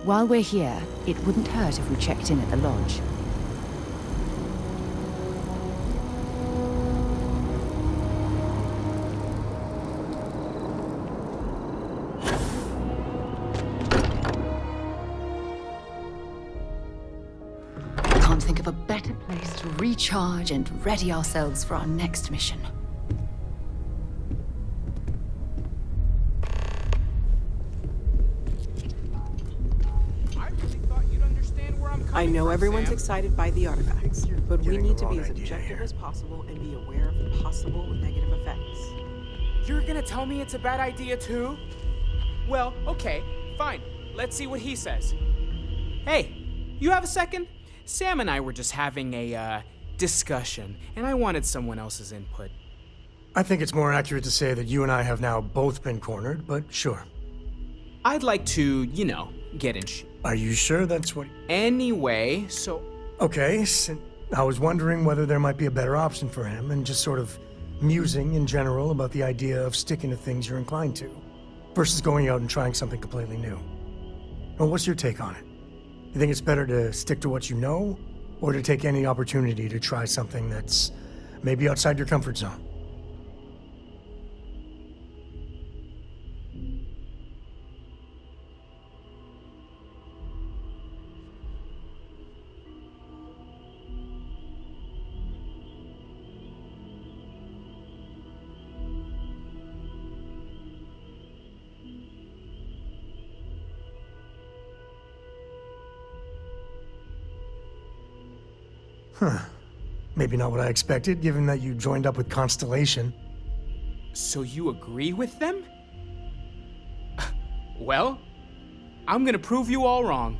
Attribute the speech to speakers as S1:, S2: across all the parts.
S1: While we're here, it wouldn't hurt if we checked in at the lodge. Can't think of a better place to recharge and ready ourselves for our next mission.
S2: I know everyone's excited by the artifacts, but we need to be as objective as possible and be aware of possible negative effects.
S3: You're gonna tell me it's a bad idea too? Well, okay, fine. Let's see what he says. Hey, you have a second? Sam and I were just having a, discussion, and I wanted someone else's input.
S4: I think it's more accurate to say that you and I have now both been cornered, but sure.
S3: I'd like to, get in
S4: Are you sure that's what...
S3: Anyway, so...
S4: Okay, I was wondering whether there might be a better option for him, and just sort of musing in general about the idea of sticking to things you're inclined to, versus going out and trying something completely new. Well, what's your take on it? You think it's better to stick to what you know, or to take any opportunity to try something that's maybe outside your comfort zone? Huh. Maybe not what I expected, given that you joined up with Constellation.
S3: So you agree with them? Well, I'm gonna prove you all wrong.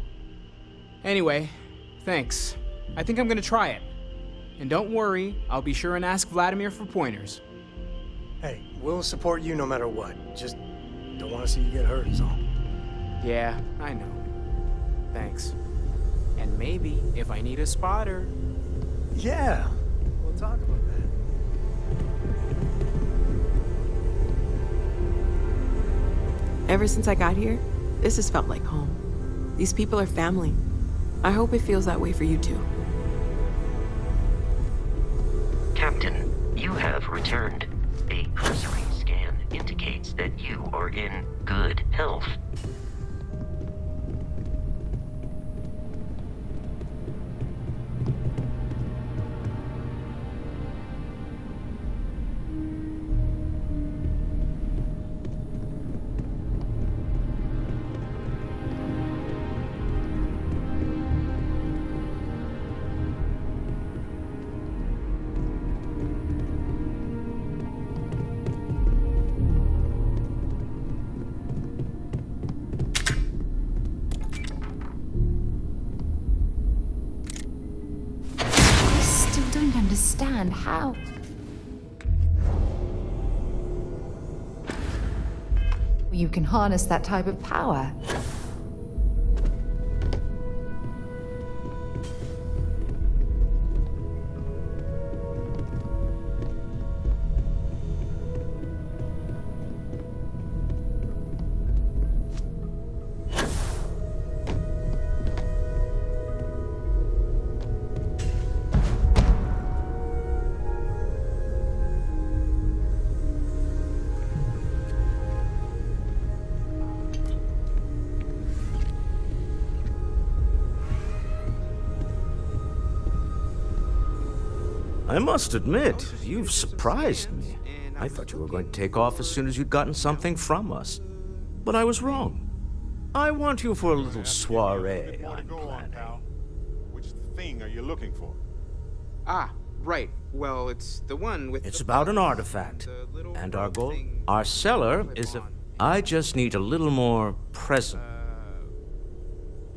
S3: Anyway, thanks. I think I'm gonna try it. And don't worry, I'll be sure and ask Vladimir for pointers.
S4: Hey, we'll support you no matter what. Just don't want to see you get hurt is all.
S3: Yeah, I know. Thanks. And maybe, if I need a spotter...
S4: Yeah, we'll talk about that.
S2: Ever since I got here, this has felt like home. These people are family. I hope it feels that way for you too.
S5: Captain, you have returned. A cursory scan indicates that you are in good health.
S1: Understand how. You can harness that type of power.
S6: I must admit, you've surprised me. I thought you were going to take off as soon as you'd gotten something from us. But I was wrong. I want you for a little soiree I'm planning.
S7: Which thing are you looking for?
S3: Ah, right. Well, it's the one with...
S6: It's about an artifact. And our goal? Our seller is a... I just need a little more present.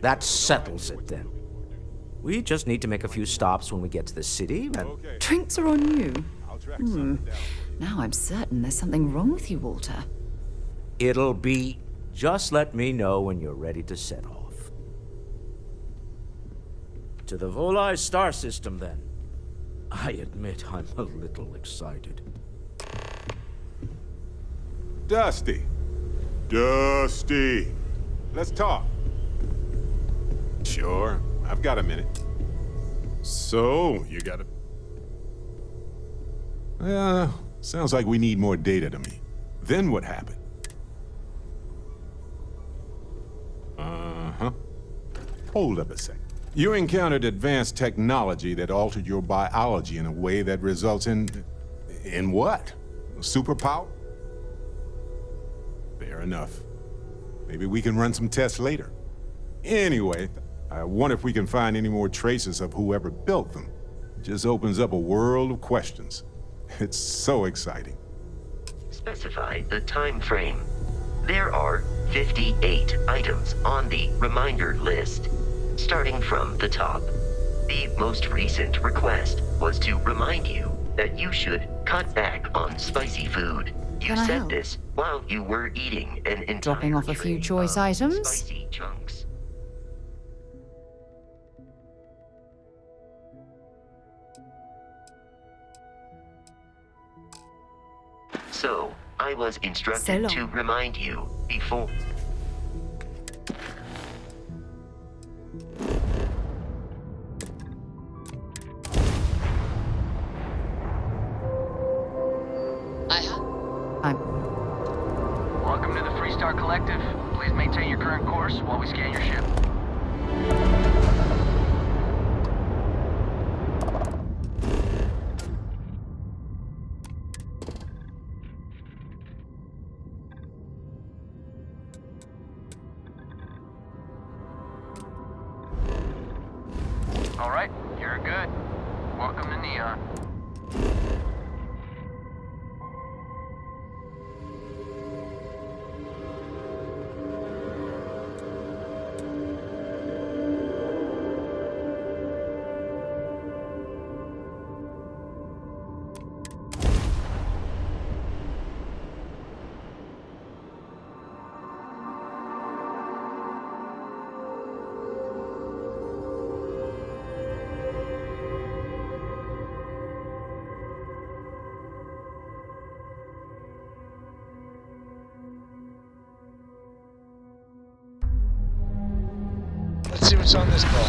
S6: That settles it then. We just need to make a few stops when we get to the city, and...
S1: Drinks are on you. Now I'm certain there's something wrong with you, Walter.
S6: It'll be... Just let me know when you're ready to set off. To the Volai star system, then. I admit I'm a little excited.
S7: Dusty. Let's talk. Sure, I've got a minute. So, you got a... sounds like we need more data to me. Then what happened? Uh-huh. Hold up a second. You encountered advanced technology that altered your biology in a way that results in... In what? Superpower? Fair enough. Maybe we can run some tests later. Anyway, I wonder if we can find any more traces of whoever built them. It just opens up a world of questions. It's so exciting.
S5: Specify the time frame. There are 58 items on the reminder list, starting from the top. The most recent request was to remind you that you should cut back on spicy food. You
S1: Can I
S5: said
S1: help?
S5: this while you were eating an entire
S1: Dropping off a few
S5: tray
S1: choice
S5: of
S1: items?
S5: Spicy chunks. So, I was
S1: So
S5: instructed
S1: long.
S5: to remind you before...
S1: I'm
S8: Welcome to the Freestar Collective. Please maintain your current course while we scan your ship. All right, you're good. Welcome to Neon.
S9: Let's see what's on this ball.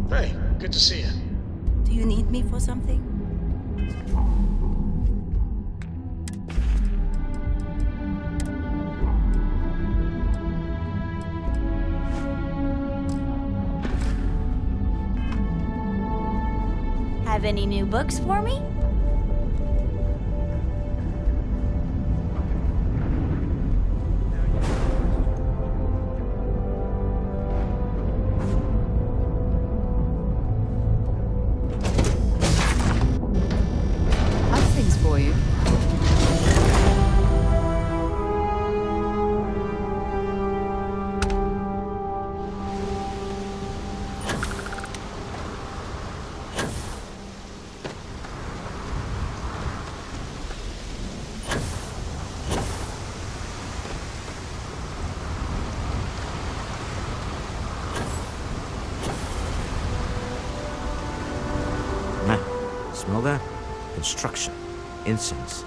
S9: Hey, good to see you.
S10: Do you need me for something? Have any new books for me?
S1: have things for you.
S6: Smell that? Construction. Incense.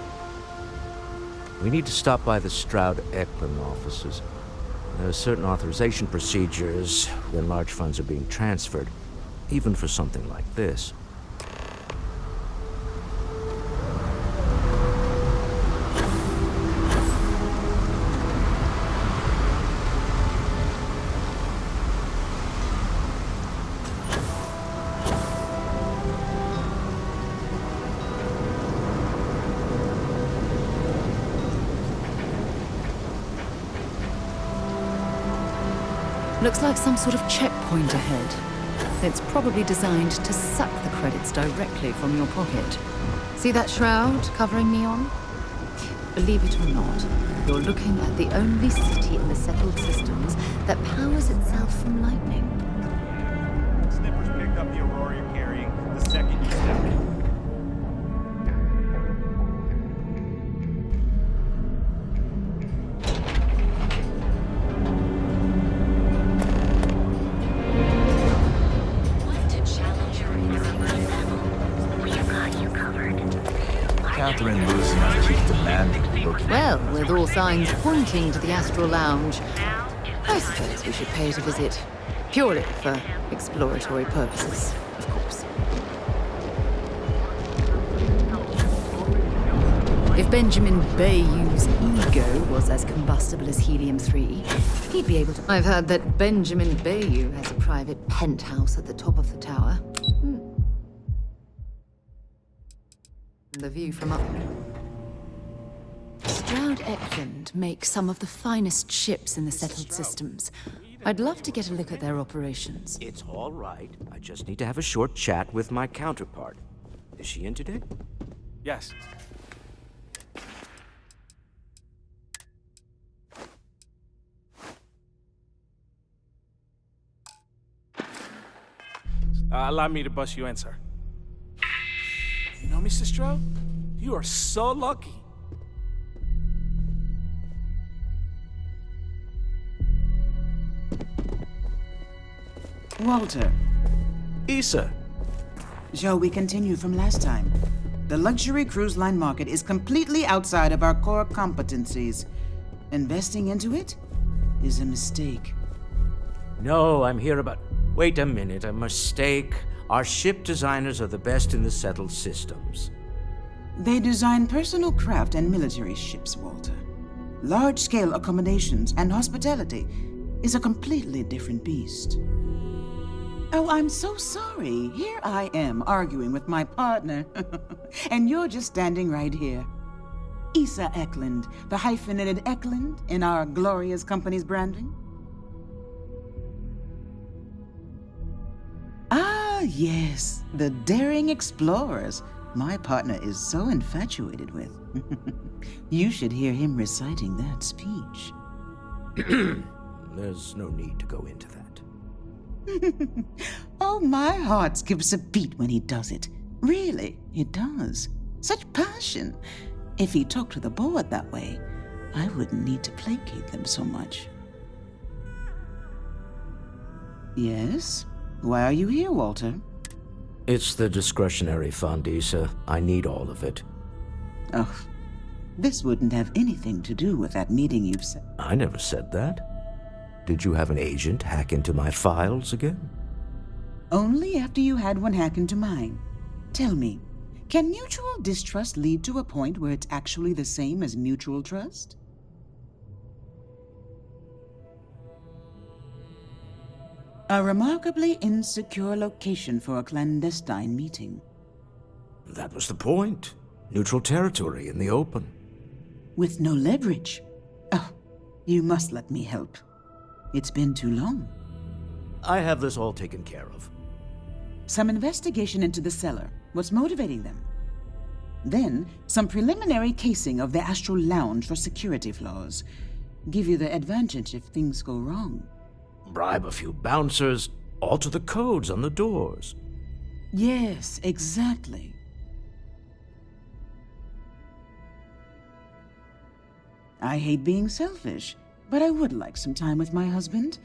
S6: We need to stop by the Stroud-Eklund offices. There are certain authorization procedures when large funds are being transferred, even for something like this.
S1: Looks like some sort of checkpoint ahead. It's probably designed to suck the credits directly from your pocket. See that shroud covering Neon? Believe it or not, you're looking at the only city in the settled systems that powers itself from lightning.
S11: Snippers picked up the Aurora you're carrying the second you stepped in. Catherine lose enough to keep demanding booking?
S1: Well, with all signs pointing to the Astral Lounge, I suppose we should pay it a visit. Purely for exploratory purposes, of course. If Benjamin Bayou's ego was as combustible as helium-3, he'd be able to... I've heard that Benjamin Bayou has a private penthouse at the top of the tower. The view from up... Stroud Eklund makes some of the finest ships in the settled systems. I'd love to get a look at their operations.
S6: It's all right. I just need to have a short chat with my counterpart. Is she in today?
S12: Yes. Allow me to bust you in, sir. You know, Mr. Stroud? You are so lucky.
S13: Walter.
S6: Issa.
S13: Shall we continue from last time? The luxury cruise line market is completely outside of our core competencies. Investing into it is a mistake.
S6: No, I'm here about... Wait a minute, a mistake. Our ship designers are the best in the settled systems.
S13: They design personal craft and military ships, Walter. Large-scale accommodations and hospitality is a completely different beast. Oh, I'm so sorry. Here I am arguing with my partner, and you're just standing right here. Issa Eklund, the hyphenated Eklund in our glorious company's branding. Ah, yes, the daring explorers my partner is so infatuated with. You should hear him reciting that speech.
S6: There's no need to go into that.
S13: Oh, my heart skips a beat when he does it. Really, it does. Such passion. If he talked to the board that way, I wouldn't need to placate them so much. Yes? Why are you here, Walter?
S6: It's the discretionary fund, Issa. I need all of it.
S13: Oh, this wouldn't have anything to do with that meeting you've set.
S6: I never said that. Did you have an agent hack into my files again?
S13: Only after you had one hack into mine. Tell me, can mutual distrust lead to a point where it's actually the same as mutual trust? A remarkably insecure location for a clandestine meeting.
S6: That was the point. Neutral territory in the open.
S13: With no leverage. Oh, you must let me help. It's been too long.
S6: I have this all taken care of.
S13: Some investigation into the cellar. What's motivating them? Then, some preliminary casing of the Astral Lounge for security flaws. Give you the advantage if things go wrong.
S6: Bribe a few bouncers, alter the codes on the doors.
S13: Yes, exactly. I hate being selfish, but I would like some time with my husband.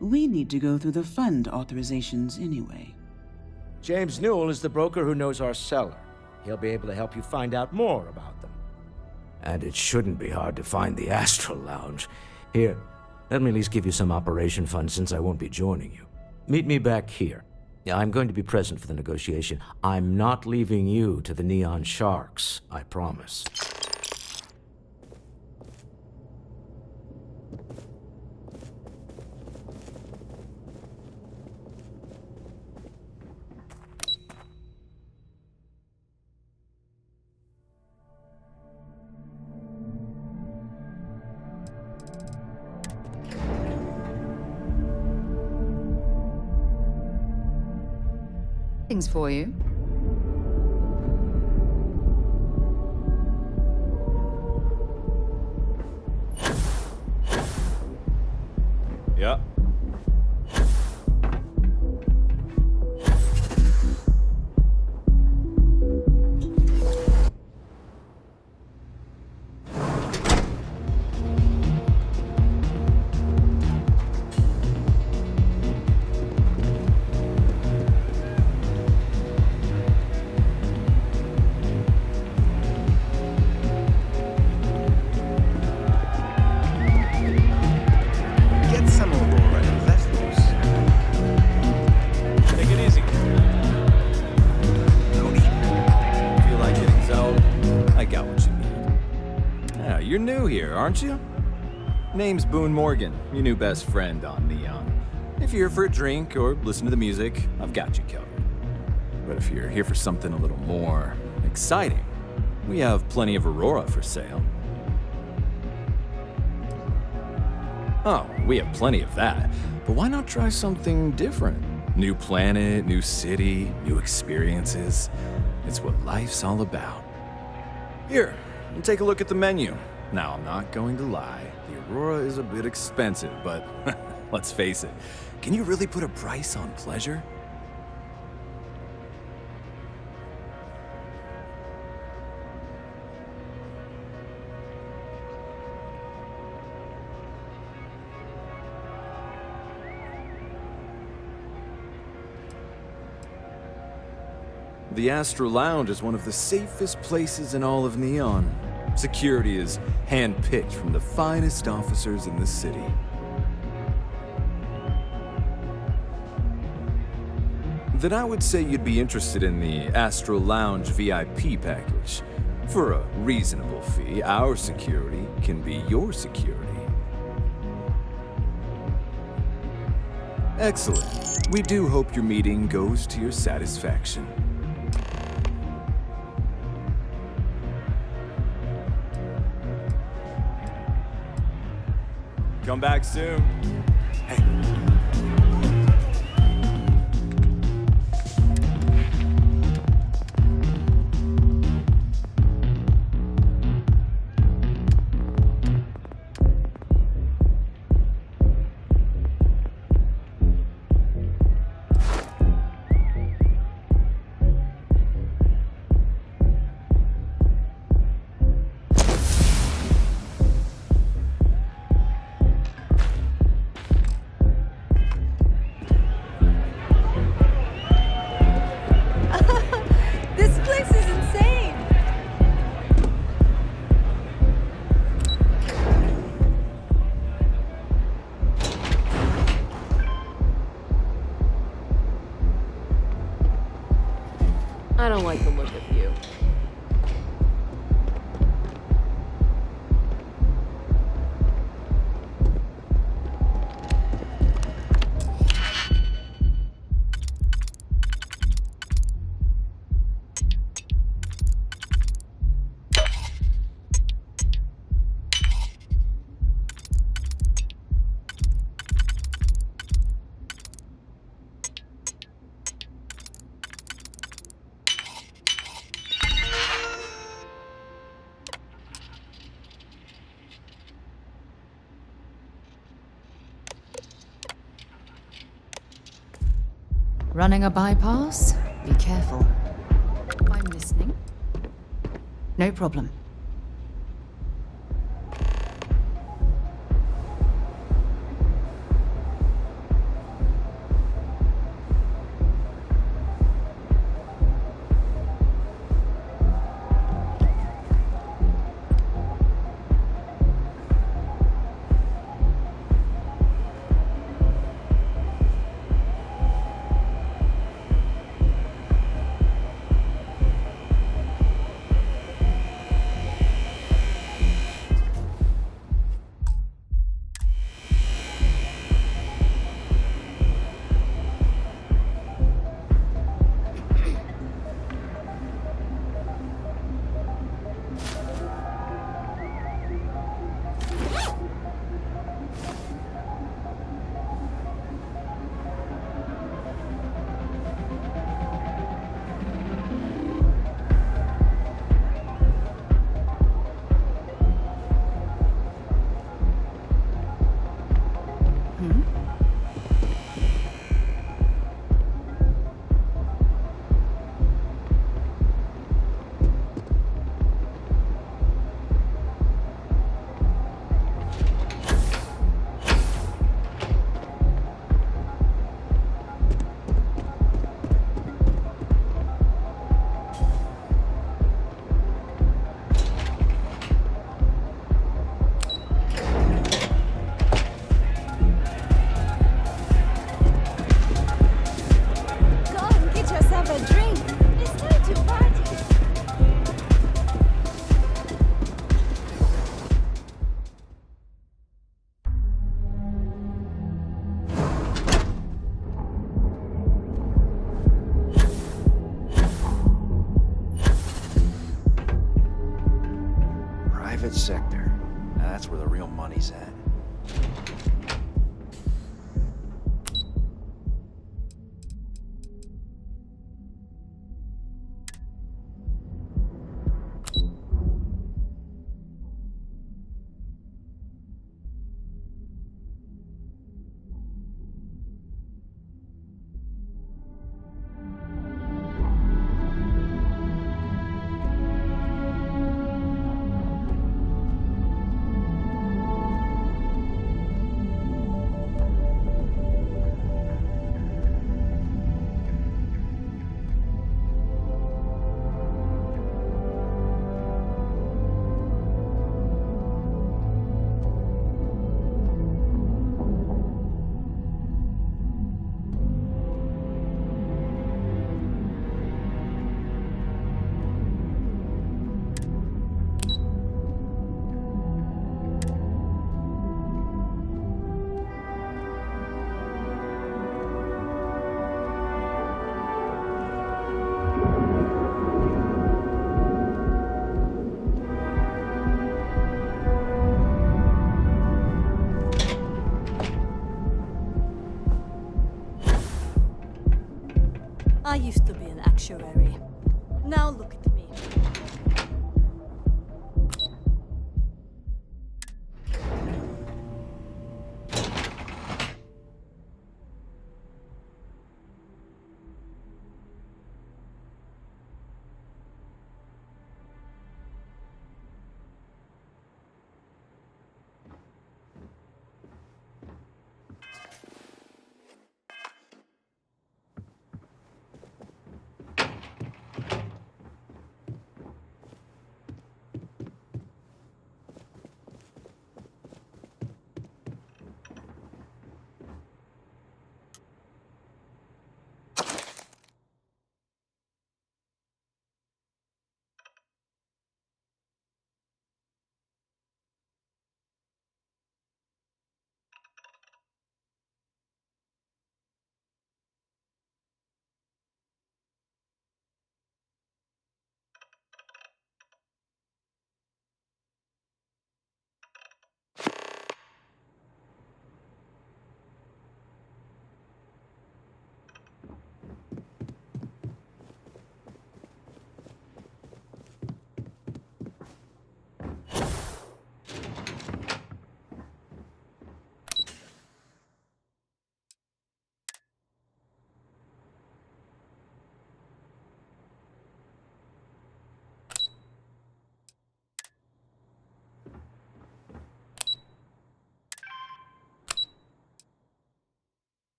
S13: We need to go through the fund authorizations anyway.
S6: James Newell is the broker who knows our cellar. He'll be able to help you find out more about them. And it shouldn't be hard to find the Astral Lounge. Here, let me at least give you some operation funds since I won't be joining you. Meet me back here. I'm going to be present for the negotiation. I'm not leaving you to the Neon Sharks, I promise.
S1: Things for you.
S12: Yeah.
S14: you're new here, aren't you? Name's Boone Morgan, your new best friend on Neon. If you're here for a drink or listen to the music, I've got you covered. But if you're here for something a little more exciting, we have plenty of Aurora for sale. Oh, we have plenty of that, but why not try something different? New planet, new city, new experiences. It's what life's all about. Here, take a look at the menu. Now, I'm not going to lie, the Aurora is a bit expensive, but let's face it, can you really put a price on pleasure? The Astro Lounge is one of the safest places in all of Neon. Security is hand-picked from the finest officers in the city. Then I would say you'd be interested in the Astro Lounge VIP package. For a reasonable fee, our security can be your security. Excellent. We do hope your meeting goes to your satisfaction. Come back soon. Hey.
S2: I don't like the look of you.
S1: Running a bypass? Be careful. I'm listening. No problem.
S11: sector. Now that's where the real money's at.
S10: I used to be an actuary. Now look at me.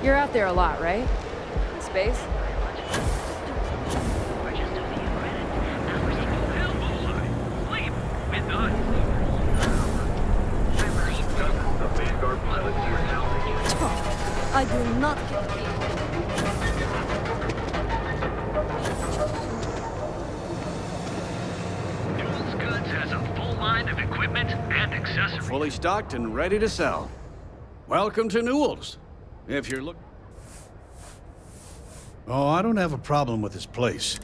S15: You're out there a lot, right? In space?
S10: I do not care.
S8: Duels Goods has a full line of equipment and accessories.
S16: Fully stocked and ready to sell. Welcome to Newell's. If you're looking... Oh, I don't have a problem with this place.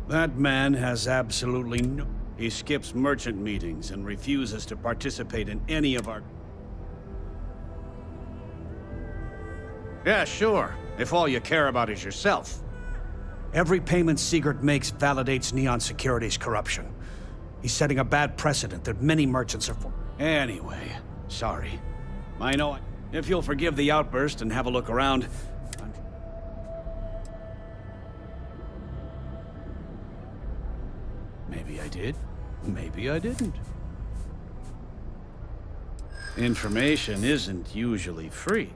S16: That man has absolutely no... He skips merchant meetings and refuses to participate in any of our... Yeah, sure. If all you care about is yourself. Every payment Sigurd makes validates Neon Security's corruption. He's setting a bad precedent that many merchants are for. Anyway, sorry. I know. If you'll forgive the outburst and have a look around... Maybe I did. Maybe I didn't. Information isn't usually free.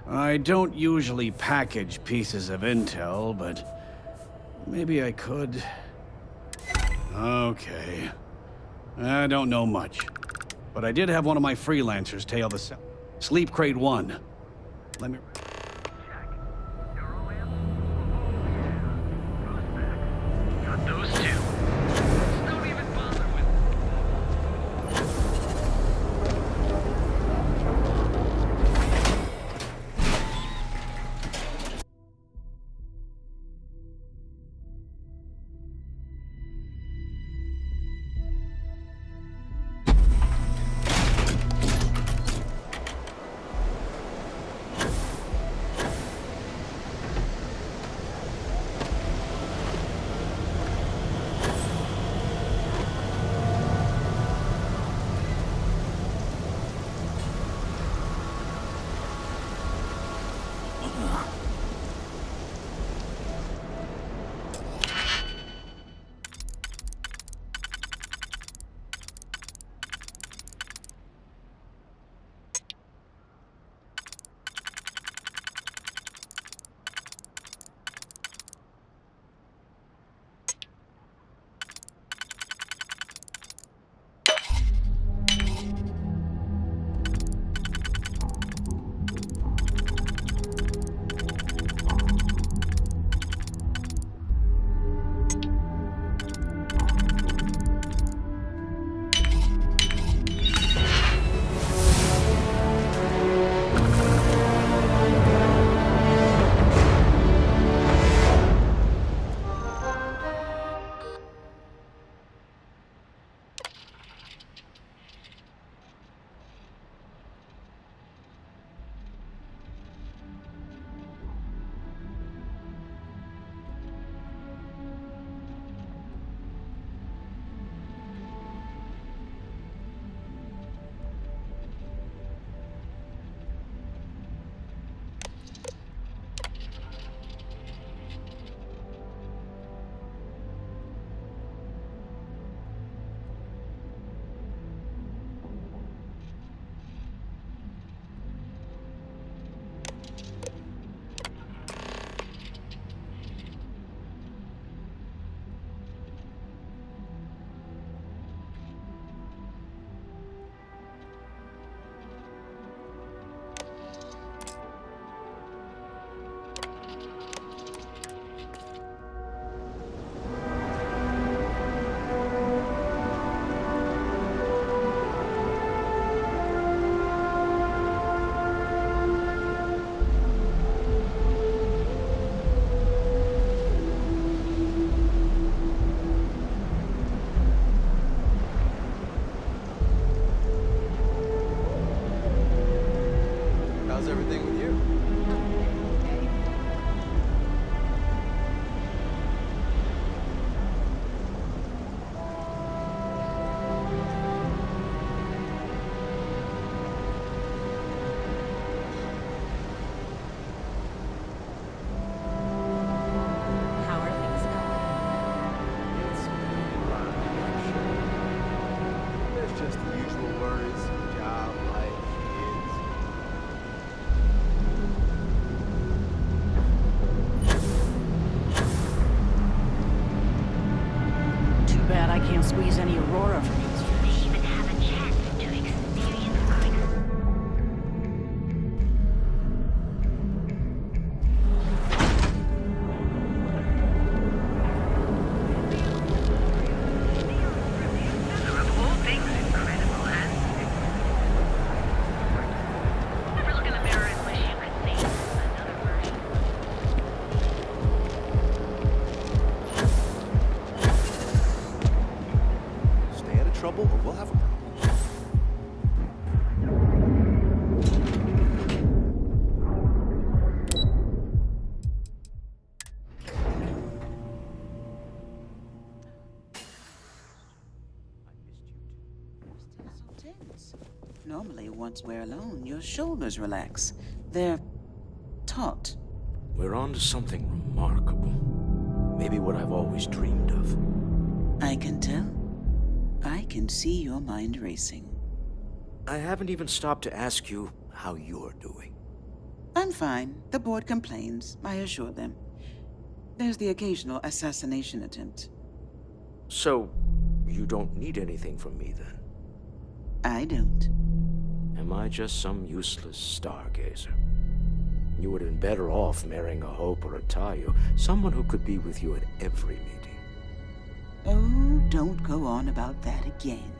S16: I don't usually package pieces of intel, but maybe I could. Okay. I don't know much, but I did have one of my freelancers tail the Sleep Crate 1. Let me...
S8: Got those two. Don't even bother with
S13: once we're alone, your shoulders relax. They're taut.
S6: We're on to something remarkable. Maybe what I've always dreamed of.
S13: I can tell. I can see your mind racing.
S6: I haven't even stopped to ask you how you're doing.
S13: I'm fine. The board complains, I assure them. There's the occasional assassination attempt.
S6: So, you don't need anything from me then?
S13: I don't.
S6: Am I just some useless stargazer? You would have been better off marrying a Hope or a Tayo, someone who could be with you at every meeting.
S13: Oh, don't go on about that again.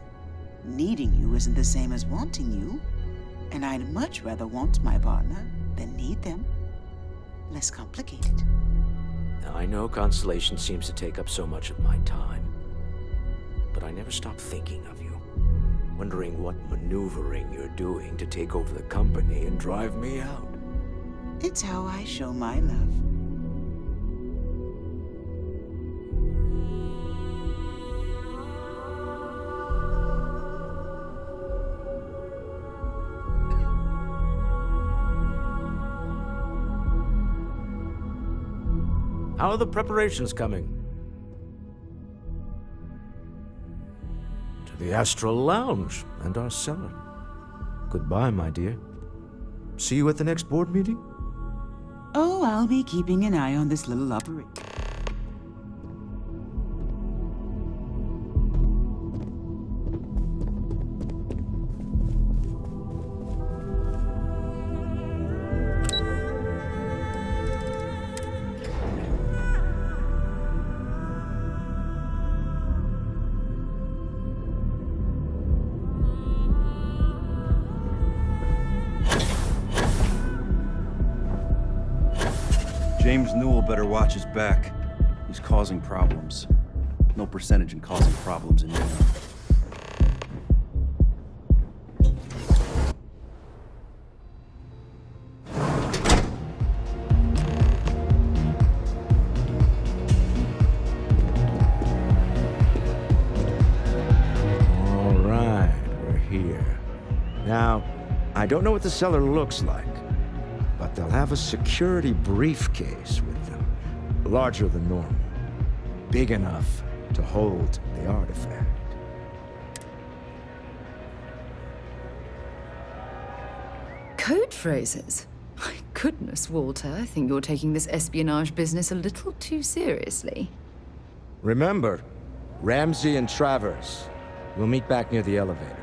S13: Needing you isn't the same as wanting you. And I'd much rather want my partner than need them. Less complicated.
S6: I know Constellation seems to take up so much of my time. But I never stop thinking of you. Wondering what maneuvering you're doing to take over the company and drive me out.
S13: It's how I show my love.
S6: How are the preparations coming? To the Astral Lounge and our cellar. Goodbye, my dear. See you at the next board meeting?
S13: Oh, I'll be keeping an eye on this little operation.
S11: James Newell better watch his back. He's causing problems. No percentage in causing problems in Neon.
S6: All right, we're here. Now, I don't know what the cellar looks like, but they'll have a security briefcase with them, larger than normal, big enough to hold the artifact.
S1: Code phrases? My goodness, Walter, I think you're taking this espionage business a little too seriously.
S6: Remember, Ramsey and Travers. We'll meet back near the elevator.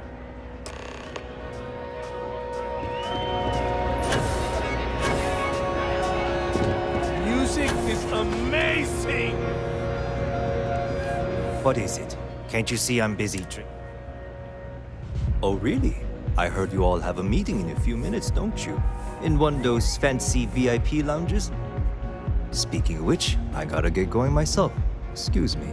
S12: Music is amazing!
S17: What is it? Can't you see I'm busy Oh, really? I heard you all have a meeting in a few minutes, don't you? In one of those fancy VIP lounges? Speaking of which, I gotta get going myself. Excuse me.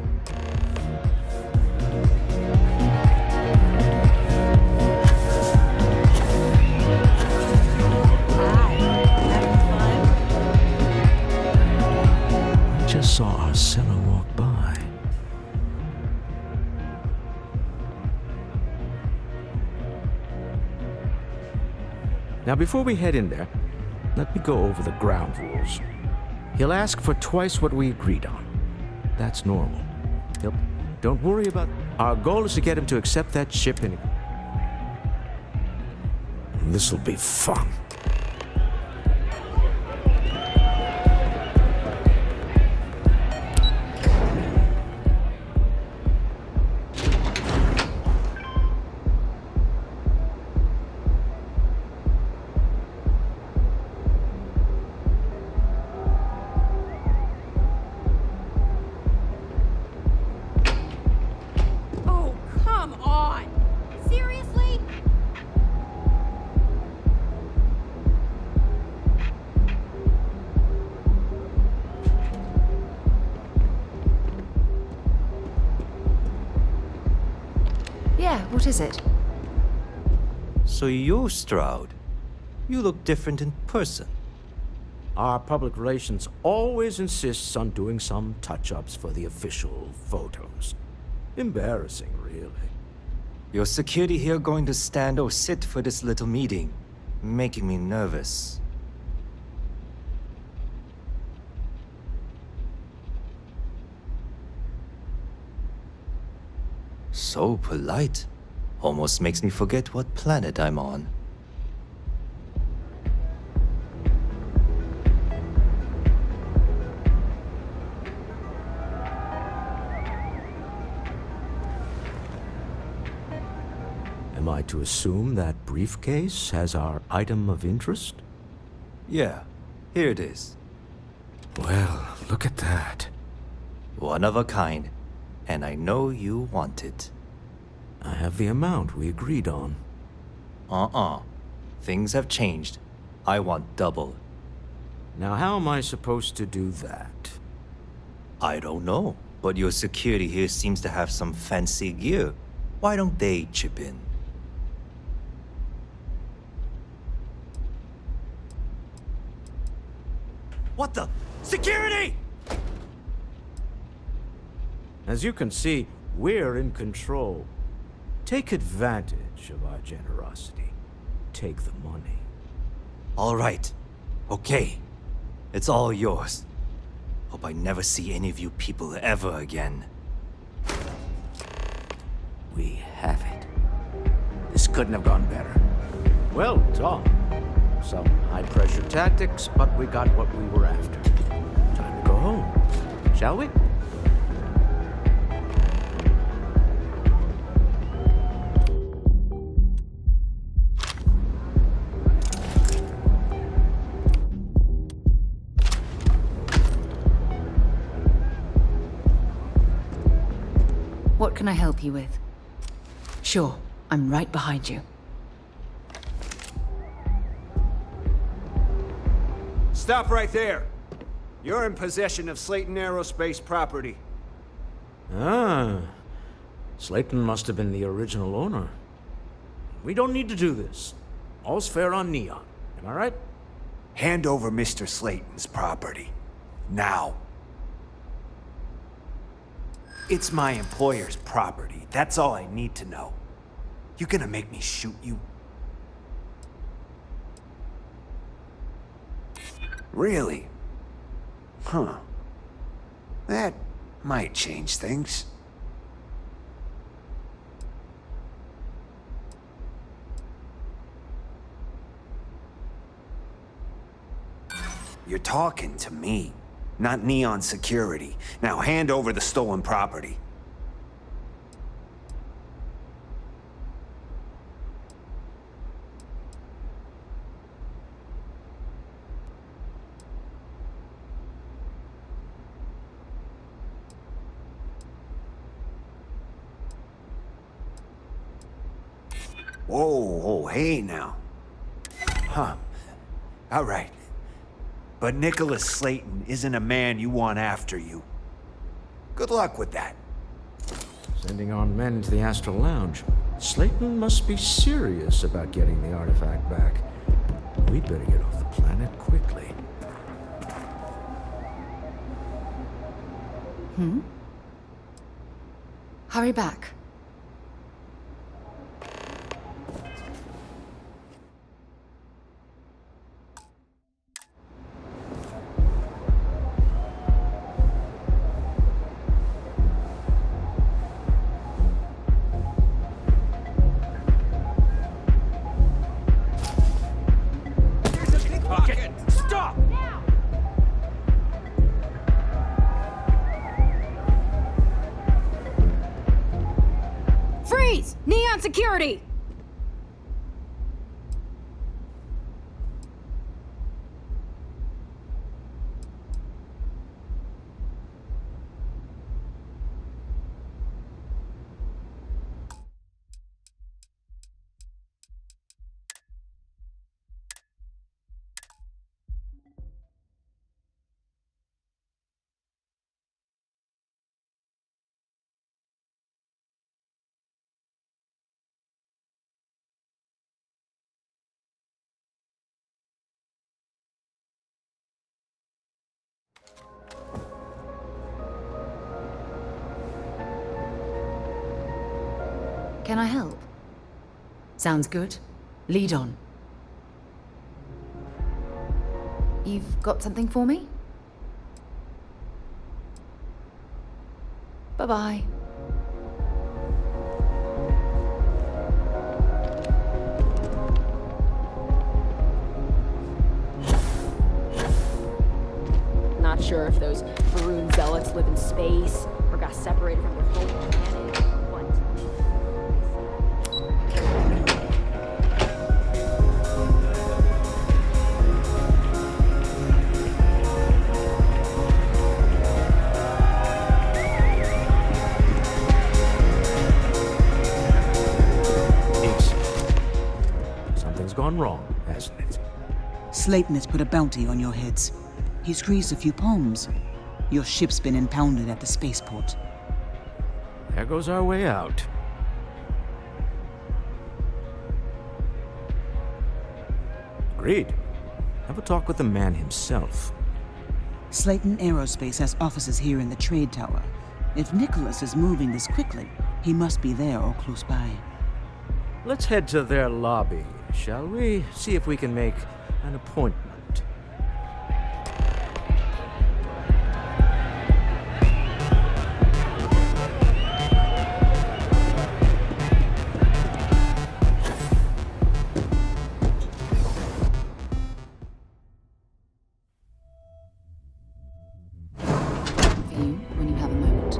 S6: I just saw our cellar walk by. Now, before we head in there, let me go over the ground rules. He'll ask for twice what we agreed on. That's normal. Don't worry about... Our goal is to get him to accept that ship in... This'll be fun.
S1: What is it?
S17: So you're Stroud. You look different in person.
S6: Our public relations always insists on doing some touch-ups for the official photos. Embarrassing, really.
S17: Your security here going to stand or sit for this little meeting? Making me nervous. So polite. Almost makes me forget what planet I'm on.
S6: Am I to assume that briefcase has our item of interest?
S17: Yeah, here it is.
S6: Well, look at that.
S17: One of a kind. And I know you want it.
S6: I have the amount we agreed on.
S17: Things have changed. I want double.
S6: Now how am I supposed to do that?
S17: I don't know, but your security here seems to have some fancy gear. Why don't they chip in?
S6: What the? Security! As you can see, we're in control. Take advantage of our generosity. Take the money.
S17: All right. Okay. It's all yours. Hope I never see any of you people ever again.
S6: We have it. This couldn't have gone better. Well done. Some high-pressure tactics, but we got what we were after. Time to go home, shall we?
S1: What can I help you with? Sure, I'm right behind you.
S18: Stop right there. You're in possession of Slayton Aerospace property.
S6: Ah. Slayton must have been the original owner. We don't need to do this. All's fair on Neon. Am I right?
S18: Hand over Mr. Slayton's property. Now. It's my employer's property. That's all I need to know. You gonna make me shoot you? Really? Huh. That might change things. You're talking to me, not Neon Security. Now hand over the stolen property. Whoa, hey now. Huh. All right. But Nicholas Slayton isn't a man you want after you. Good luck with that.
S6: Sending on men into the Astral Lounge. Slayton must be serious about getting the artifact back. We'd better get off the planet quickly.
S1: Hurry back.
S18: Stop!
S15: Freeze! Neon security!
S1: Can I help? Sounds good. Lead on. You've got something for me? Bye-bye.
S19: Not sure if those maroon zealots live in space or got separated from their home planet. What?
S6: Something's gone wrong, hasn't it?
S13: Slayton has put a bounty on your heads. He's greased a few palms. Your ship's been impounded at the spaceport.
S6: There goes our way out. Agreed. Have a talk with the man himself.
S13: Slayton Aerospace has offices here in the trade tower. If Nicholas is moving this quickly, he must be there or close by.
S6: Let's head to their lobby, shall we? See if we can make an appointment.
S1: When you have a moment.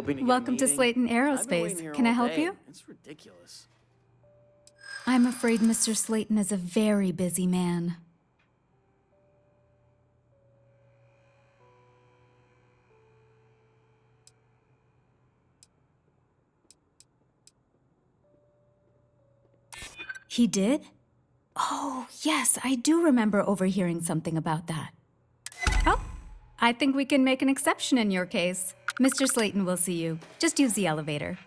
S3: hoping to
S20: Welcome to Slayton Aerospace. Can I help you?
S3: It's ridiculous.
S20: I'm afraid Mr. Slayton is a very busy man. He did? Oh, yes, I do remember overhearing something about that. Oh, I think we can make an exception in your case. Mr. Slayton will see you. Just use the elevator.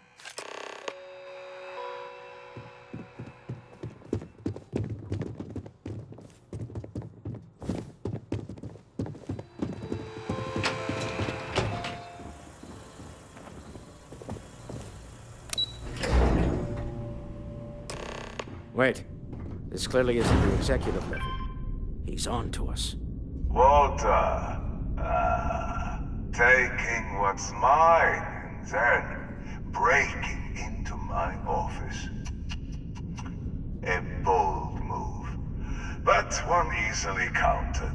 S6: Wait. This clearly isn't the executive level. He's on to us.
S21: Walter. Taking what's mine, then breaking into my office. A bold move, but one easily countered.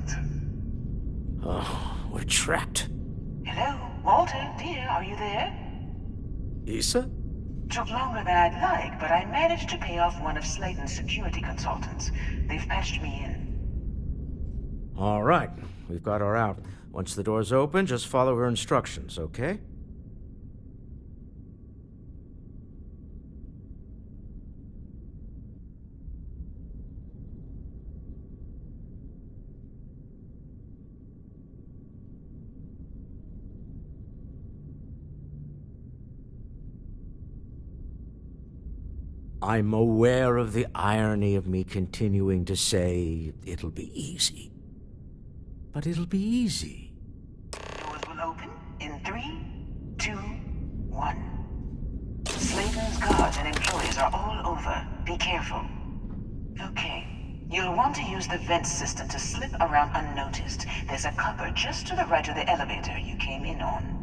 S6: Oh, we're trapped.
S22: Hello, Walter, dear, are you there?
S6: Issa?
S22: Took longer than I'd like, but I managed to pay off one of Slayton's security consultants. They've patched me in.
S6: All right, we've got her out. Once the door's open, just follow her instructions, okay? I'm aware of the irony of me continuing to say it'll be easy. But it'll be easy.
S22: Doors will open in 3, 2, 1. Slayton's guards and employees are all over. Be careful. Okay. You'll want to use the vent system to slip around unnoticed. There's a cupboard just to the right of the elevator you came in on.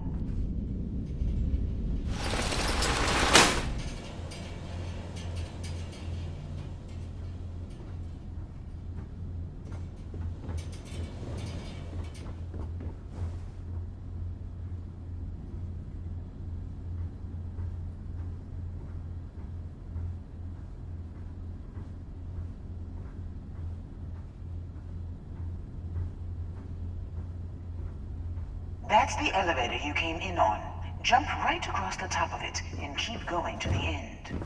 S22: That's the elevator you came in on. Jump right across the top of it and keep going to the end.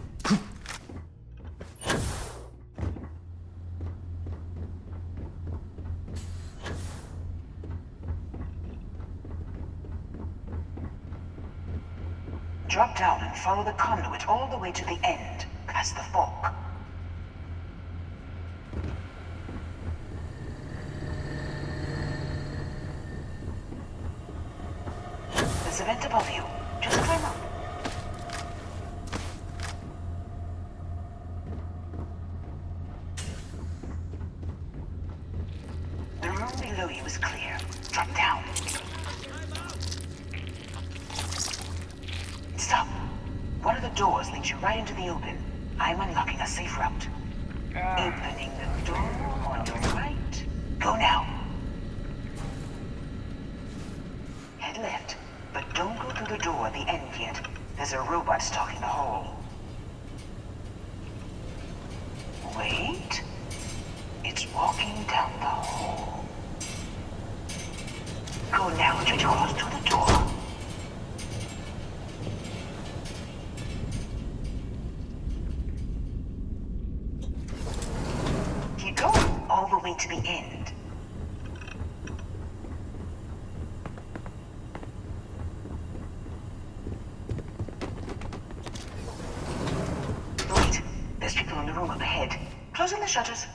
S22: Drop down and follow the conduit all the way to the end, past the fork. There's a vent above you. Just climb up. The room below you is clear. Drop down. Stop. One of the doors leads you right into the open. I'm unlocking a safe route. Opening the door on the right. Go now. Head left. But don't go through the door at the end yet. There's a robot stalking the hall. Wait. It's walking down the hall. Go now and judge close to the door. Keep going all the way to the end. Closing the shutters.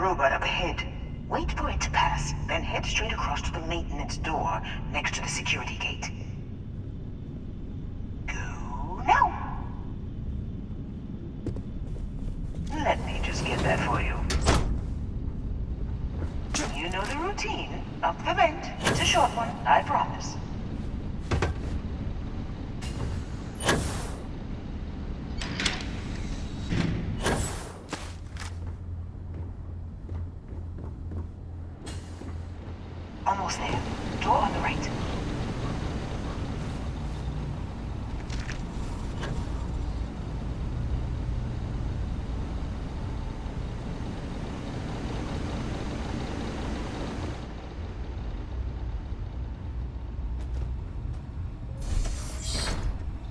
S22: robot up ahead. Wait for it to pass, then head straight across to the maintenance door next to the security gate. Go now! Let me just get that for you. You know the routine. Up the vent. It's a short one, I promise. Almost there. Door on the right.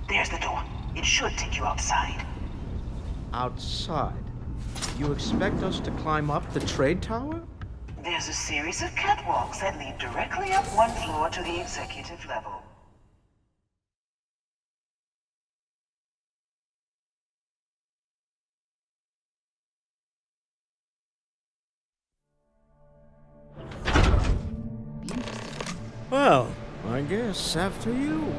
S22: There's the door. It should take you outside.
S6: Outside? You expect us to climb up the trade tower?
S22: There's a series of catwalks that lead directly up one floor to the executive level.
S6: Well, I guess after you.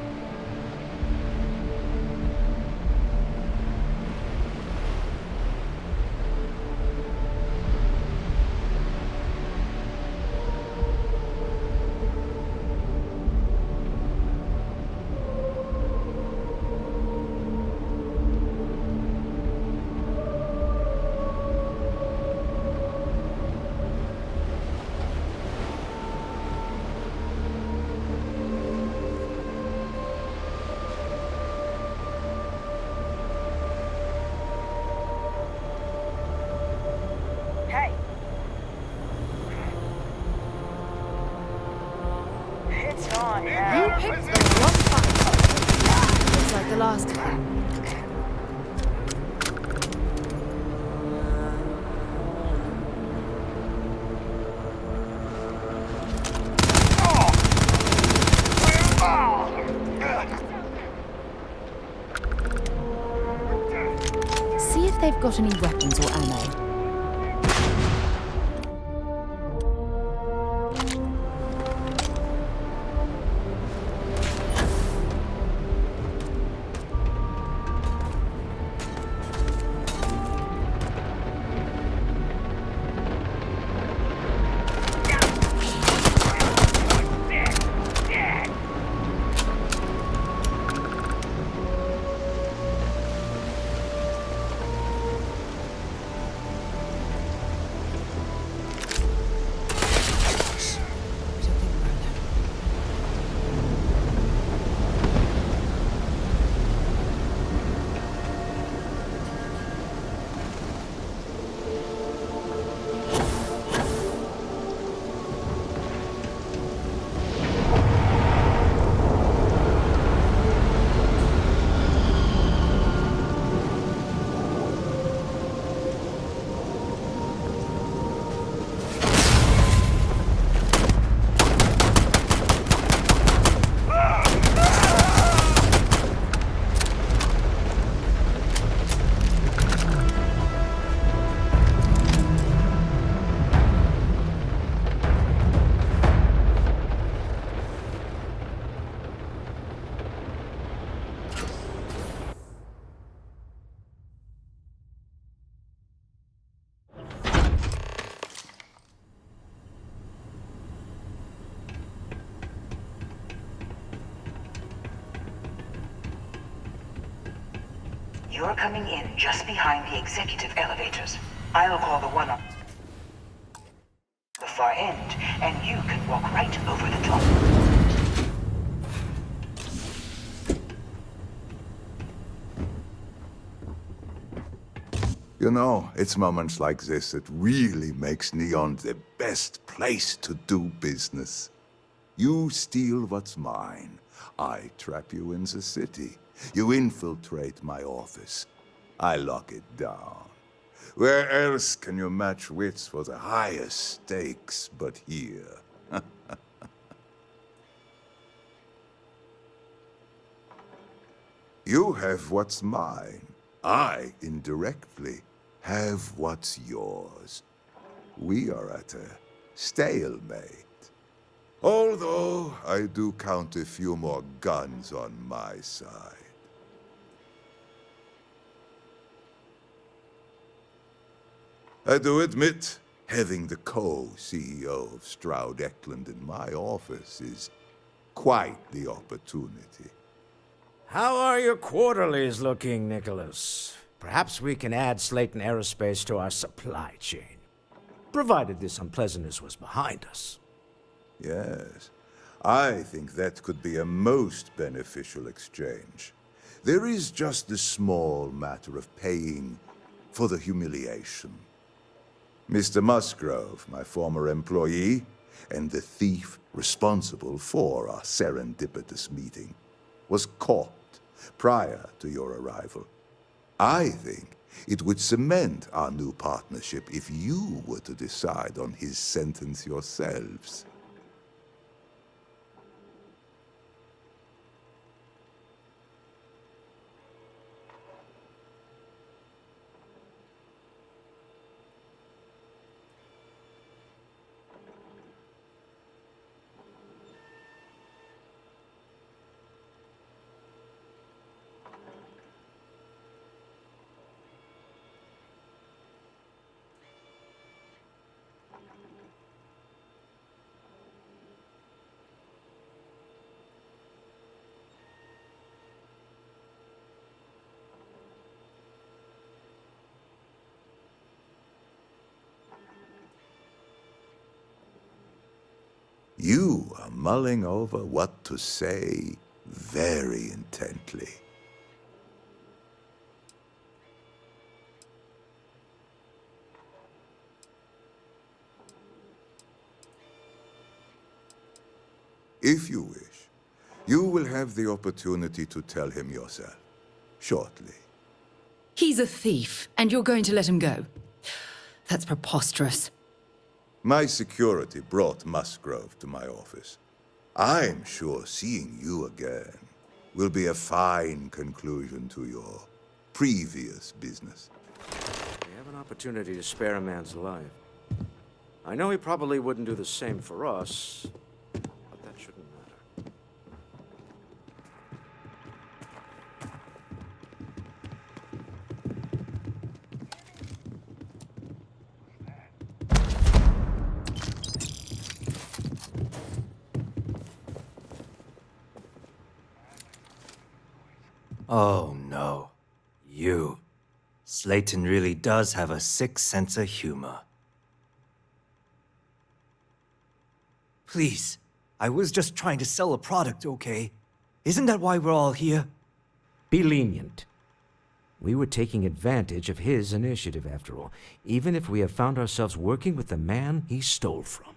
S1: You picked the wrong fight. Looks like the last of them. See if they've got any weapons or ammo.
S22: You're coming in just behind the executive elevators. I'll call the one on the far end, and you can walk right over the top.
S21: You know, it's moments like this that really makes Neon the best place to do business. You steal what's mine. I trap you in the city. You infiltrate my office. I lock it down. Where else can you match wits for the highest stakes but here? You have what's mine. I, indirectly, have what's yours. we are at a stalemate. Although I do count a few more guns on my side. I do admit, having the co-CEO of Stroud Eklund in my office is quite the opportunity.
S6: How are your quarterlies looking, Nicholas? Perhaps we can add Slayton Aerospace to our supply chain, provided this unpleasantness was behind us.
S21: Yes, I think that could be a most beneficial exchange. There is just the small matter of paying for the humiliation. Mr. Musgrove, my former employee, and the thief responsible for our serendipitous meeting, was caught prior to your arrival. I think it would cement our new partnership if you were to decide on his sentence yourselves. You are mulling over what to say very intently. If you wish, you will have the opportunity to tell him yourself, shortly.
S1: He's a thief, and you're going to let him go. That's preposterous.
S21: My security brought Musgrove to my office. I'm sure seeing you again will be a fine conclusion to your previous business.
S6: We have an opportunity to spare a man's life. I know he probably wouldn't do the same for us, but that shouldn't matter.
S17: Oh no. You. Slayton really does have a sick sense of humor. Please, I was just trying to sell a product, okay? Isn't that why we're all here?
S6: Be lenient. We were taking advantage of his initiative, after all, even if we have found ourselves working with the man he stole from.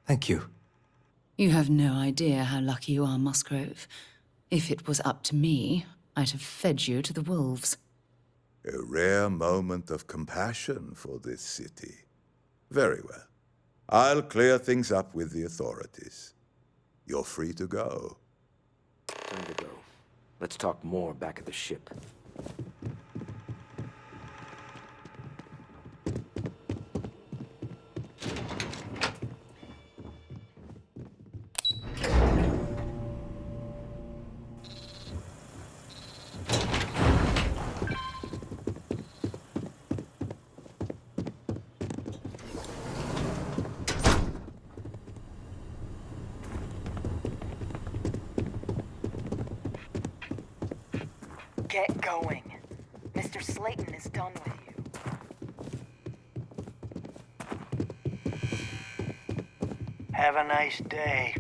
S17: Thank you.
S1: You have no idea how lucky you are, Musgrove. If it was up to me, I'd have fed you to the wolves.
S21: A rare moment of compassion for this city. Very well. I'll clear things up with the authorities. You're free to go.
S6: Time to go. Let's talk more back at the ship.
S22: Get going. Mr. Slayton is done with you.
S4: Have a nice day.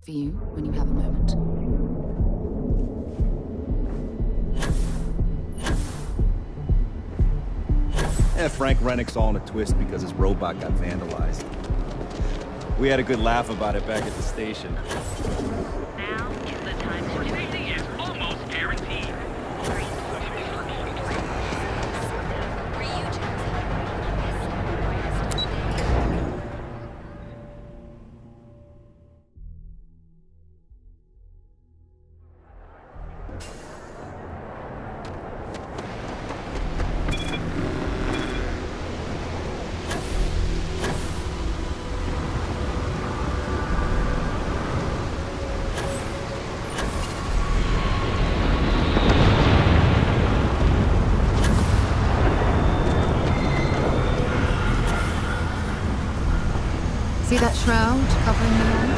S1: For you, when you have a moment.
S11: Frank Rennick's all in a twist because his robot got vandalized. We had a good laugh about it back at the station.
S8: Now is the time to safety is almost guaranteed.
S1: See that shroud covering the lawn?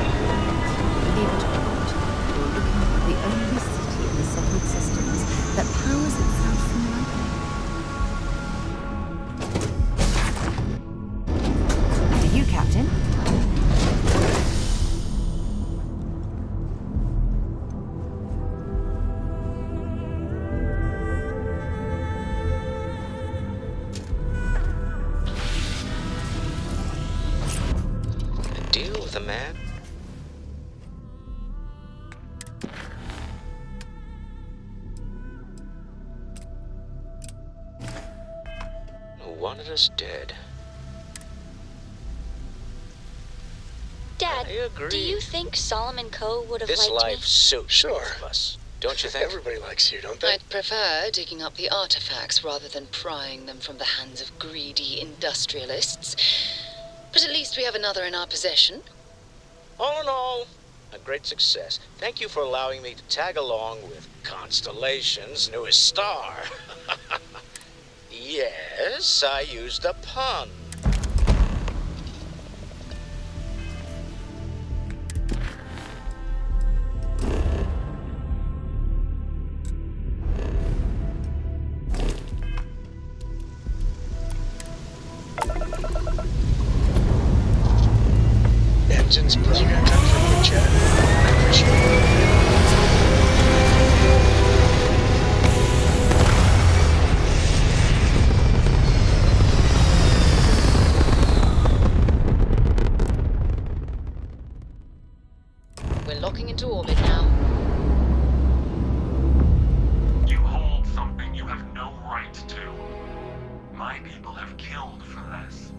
S1: Believe it or not, you're looking at the only city in the settled systems that powers itself from lightning. And to you, Captain.
S6: Deal with a man? Who wanted us dead.
S5: Dad,
S6: I agree.
S5: do you think Solomon Co. would have
S6: This
S5: liked
S6: life
S5: me?
S6: suits both of us, don't you think?
S7: Everybody likes you, don't they?
S23: I'd prefer digging up the artifacts rather than prying them from the hands of greedy industrialists. But at least we have another in our possession.
S6: All in all, a great success. Thank you for allowing me to tag along with Constellation's newest star. Yes, I used a pun.
S7: Engines, please. You got time for a quick chat? I appreciate it.
S23: We're locking into orbit now.
S24: You hold something you have no right to. My people have killed for this.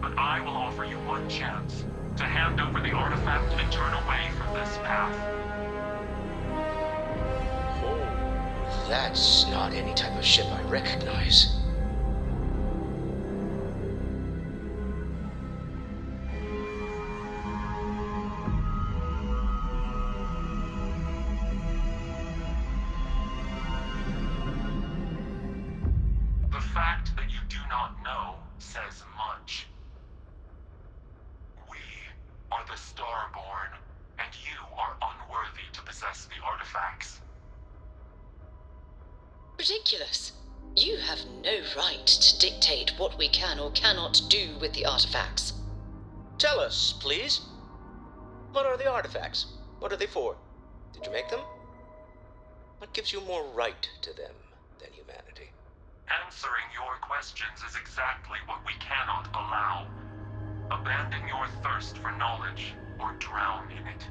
S24: But I will offer you one chance to hand over the artifact and turn away from this path.
S6: Oh, that's not any type of ship I recognize.
S24: The fact that you do not know says much. We are the Starborn, and you are unworthy to possess the artifacts.
S23: Ridiculous. You have no right to dictate what we can or cannot do with the artifacts.
S6: Tell us, please. What are the artifacts? What are they for? Did you make them? What gives you more right to them than humanity?
S24: Answering your questions is exactly what we cannot allow. Abandon your thirst for knowledge, or drown in it.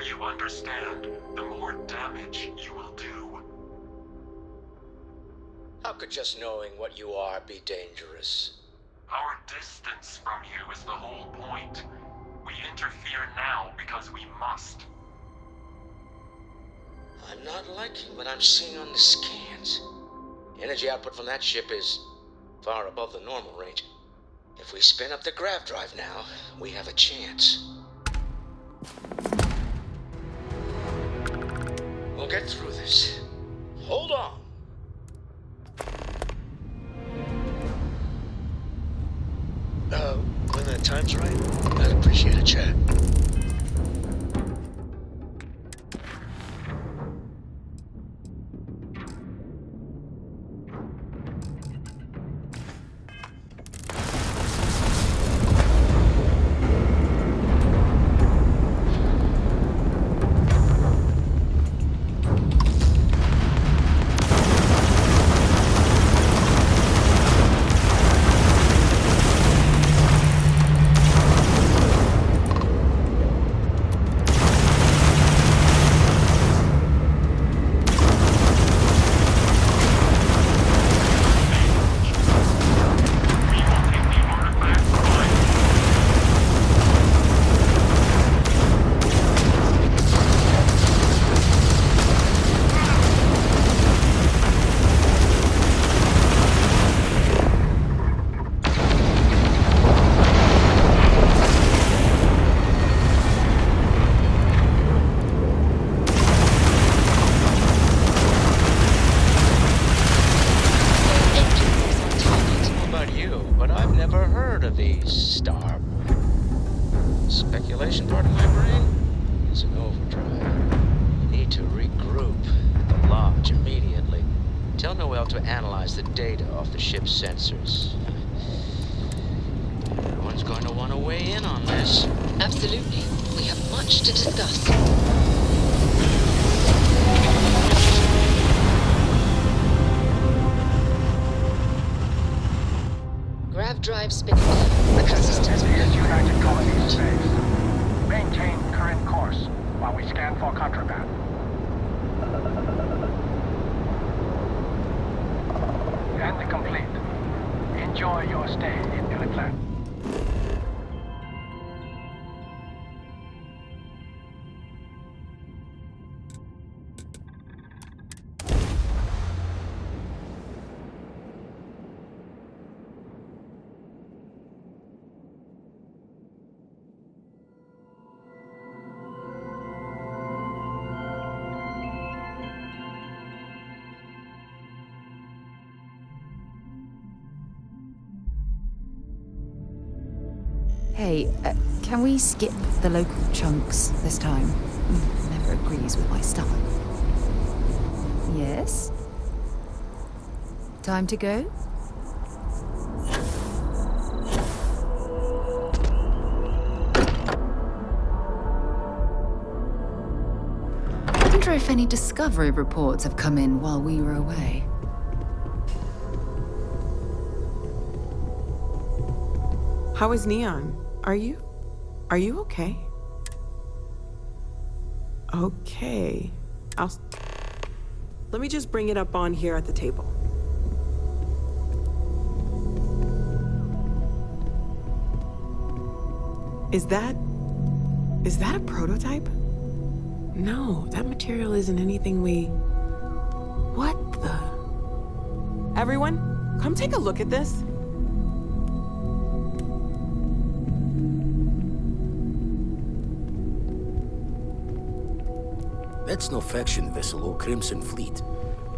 S24: you understand, the more damage you will do.
S6: How could just knowing what you are be dangerous?
S24: Our distance from you is the whole point. We interfere now because we must.
S6: I'm not liking what I'm seeing on the scans. Energy output from that ship is far above the normal range. If we spin up the grav drive now, we have a chance. We'll get through this. Hold on.
S7: When the time's right, I'd appreciate a chat.
S6: Speculation part of my brain is in overdrive. We need to regroup at the lodge immediately. Tell Noel to analyze the data off the ship's sensors. Everyone's going to want to weigh in on this.
S23: Absolutely. We have much to discuss. Grav drive spinning.
S8: Systems is United Colony space. Maintain current course while we scan for contraband. And complete. Enjoy your stay in Iliplan.
S1: Hey, can we skip the local chunks this time? Never agrees with my stomach. Yes? Time to go? I wonder if any discovery reports have come in while we were away.
S2: How is Neon? Are you okay? Okay. Let me just bring it up on here at the table. Is that a prototype? No, that material isn't anything we... What the... Everyone, come take a look at this.
S9: That's no faction vessel or Crimson Fleet.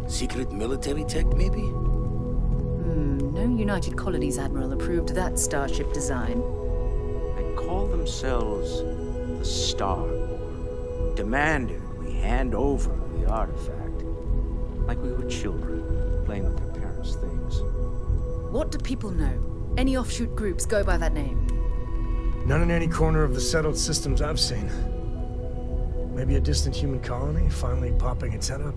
S9: Secret military tech, maybe?
S1: No United Colonies Admiral approved that starship design.
S6: They call themselves the Star War. Demanded we hand over the artifact. Like we were children, playing with their parents' things.
S1: What do people know? Any offshoot groups go by that name?
S10: None in any corner of the settled systems I've seen. Maybe a distant human colony finally popping its head up?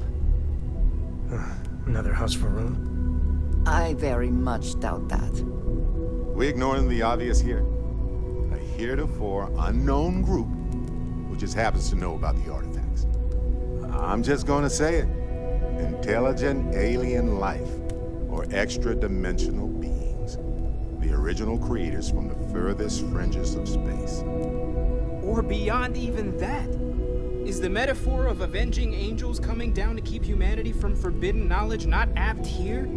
S10: Another house for Rune?
S1: I very much doubt that.
S21: We ignoring the obvious here? A heretofore unknown group, which
S12: just happens to know about the artifacts. I'm just gonna say it. Intelligent alien life, or extra-dimensional beings. The original creators from the furthest fringes of space.
S3: Or beyond even that. Is the metaphor of avenging angels coming down to keep humanity from forbidden knowledge not apt here?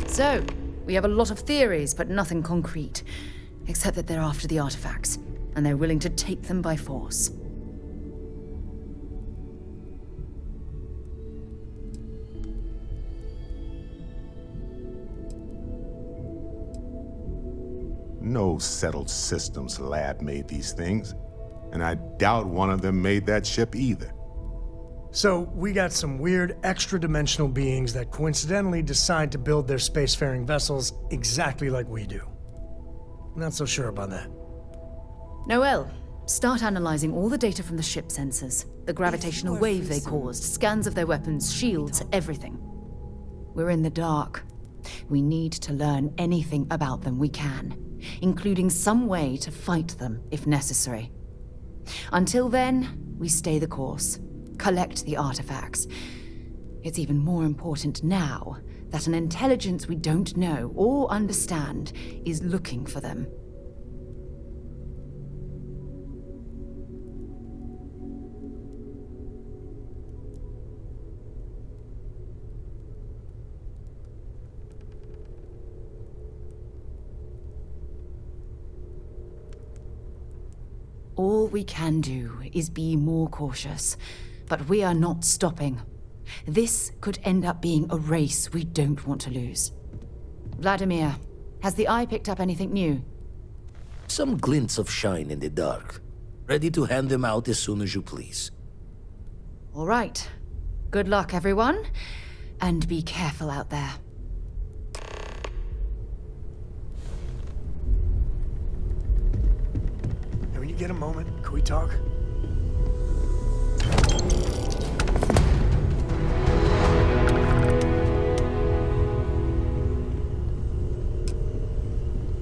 S1: So, we have a lot of theories, but nothing concrete. Except that they're after the artifacts, and they're willing to take them by force.
S12: No settled systems lab made these things, and I doubt one of them made that ship either.
S10: So, we got some weird extra-dimensional beings that coincidentally decide to build their spacefaring vessels exactly like we do. Not so sure about that.
S1: Noel, start analyzing all the data from the ship sensors. The gravitational wave they caused, scans of their weapons, shields, everything. We're in the dark. We need to learn anything about them we can, including some way to fight them if necessary. Until then, we stay the course, collect the artifacts. It's even more important now that an intelligence we don't know or understand is looking for them. All we can do is be more cautious, but we are not stopping. This could end up being a race we don't want to lose. Vladimir, has the Eye picked up anything new?
S9: Some glints of shine in the dark. Ready to hand them out as soon as you please.
S1: All right. Good luck, everyone. And be careful out there.
S10: Hey, when you get a moment, can we talk?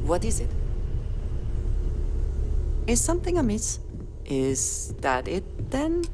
S2: What is it? Is something amiss? Is that it, then?